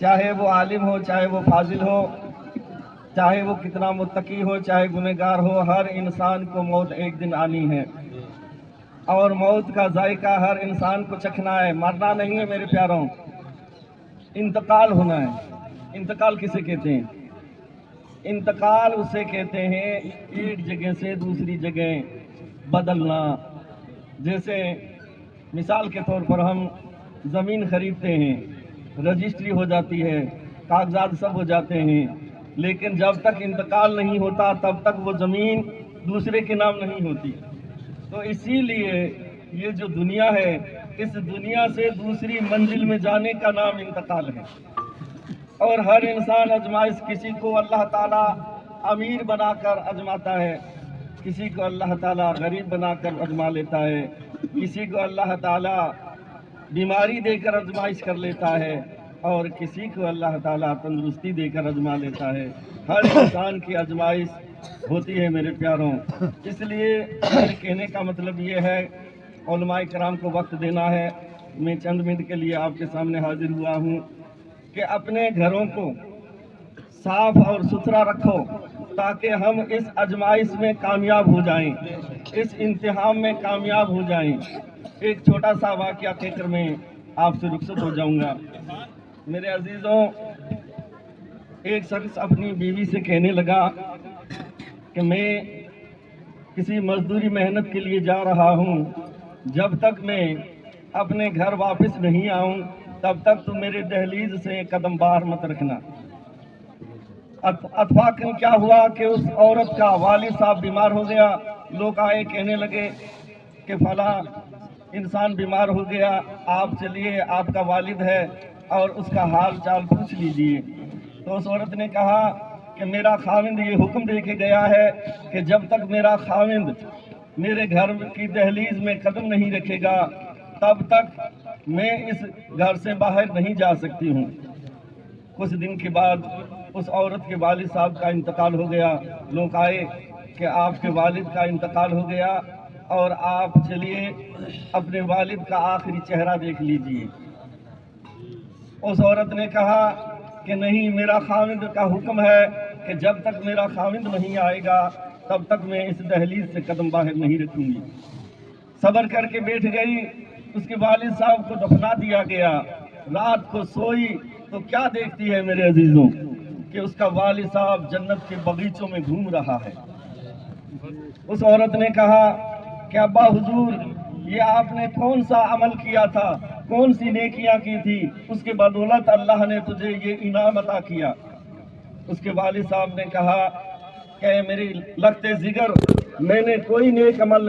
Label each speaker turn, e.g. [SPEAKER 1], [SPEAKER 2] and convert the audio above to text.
[SPEAKER 1] چاہے وہ عالم ہو، چاہے وہ فاضل ہو، چاہے وہ کتنا متقی ہو، چاہے گنہگار ہو، ہر انسان کو موت ایک دن آنی ہے، اور موت کا ذائقہ ہر انسان کو چکھنا ہے۔ مرنا نہیں ہے میرے پیاروں، انتقال ہونا ہے۔ انتقال کسے کہتے ہیں؟ انتقال اسے کہتے ہیں ایک جگہ سے دوسری جگہ بدلنا۔ جیسے مثال کے طور پر ہم زمین خریدتے ہیں، رجسٹری ہو جاتی ہے، کاغذات سب ہو جاتے ہیں، لیکن جب تک انتقال نہیں ہوتا تب تک وہ زمین دوسرے کے نام نہیں ہوتی۔ تو اسی لیے یہ جو دنیا ہے، اس دنیا سے دوسری منزل میں جانے کا نام انتقال ہے۔ اور ہر انسان آزمائش، کسی کو اللہ تعالیٰ امیر بنا کر آزماتا ہے، کسی کو اللہ تعالیٰ غریب بنا کر آزما لیتا ہے، کسی کو اللہ تعالیٰ بیماری دے کر آزمائش کر لیتا ہے، اور کسی کو اللہ تعالیٰ تندرستی دے کر آزما لیتا ہے۔ ہر انسان کی آزمائش ہوتی ہے میرے پیاروں۔ اس لیے میرے کہنے کا مطلب یہ ہے، علماء کرام کو وقت دینا ہے۔ میں چند منٹ کے لیے آپ کے سامنے حاضر ہوا ہوں کہ اپنے گھروں کو صاف اور ستھرا رکھو تاکہ ہم اس آزمائش میں کامیاب ہو جائیں، اس امتحان میں کامیاب ہو جائیں۔ ایک چھوٹا سا واقعہ کہہ کر میں آپ سے رخصت ہو جاؤں گا۔ میرے عزیزوں، ایک شخص اپنی بیوی سے کہنے لگا کہ میں کسی مزدوری محنت کے لیے جا رہا ہوں، جب تک میں اپنے گھر واپس نہیں آؤں تب تک تو میرے دہلیز سے قدم باہر مت رکھنا۔ اتفاقاً کیا ہوا کہ اس عورت کا والد صاحب بیمار ہو گیا۔ لوگ آئے، کہنے لگے کہ فلاں انسان بیمار ہو گیا، آپ چلیے، آپ کا والد ہے اور اس کا حال چال پوچھ لیجئے۔ تو اس عورت نے کہا کہ میرا خاوند یہ حکم دے کے گیا ہے کہ جب تک میرا خاوند میرے گھر کی دہلیز میں قدم نہیں رکھے گا تب تک میں اس گھر سے باہر نہیں جا سکتی ہوں۔ کچھ دن کے بعد اس عورت کے والد صاحب کا انتقال ہو گیا۔ لوگ آئے کہ آپ کے والد کا انتقال ہو گیا اور آپ چلیے اپنے والد کا آخری چہرہ دیکھ لیجئے۔ اس عورت نے کہا کہ نہیں، میرا خاوند کا حکم ہے کہ جب تک میرا خاوند نہیں آئے گا تب تک میں اس دہلیز سے قدم باہر نہیں رکھوں گی۔ صبر کر کے بیٹھ گئی، اس کے والد صاحب کو دفنا دیا گیا۔ رات کو سوئی تو کیا دیکھتی ہے میرے عزیزوں کہ اس کا والد صاحب جنت کے باغیچوں میں گھوم رہا ہے۔ اس عورت نے کہا کہ ابا حضور، یہ آپ نے کون سا عمل کیا تھا، کون سی نیکیاں کی تھی، اس کے بدولت اللہ نے تجھے یہ انعام عطا کیا؟ اس کے والد صاحب نے کہا کہ میری لخت جگر، میں نے کوئی نیک عمل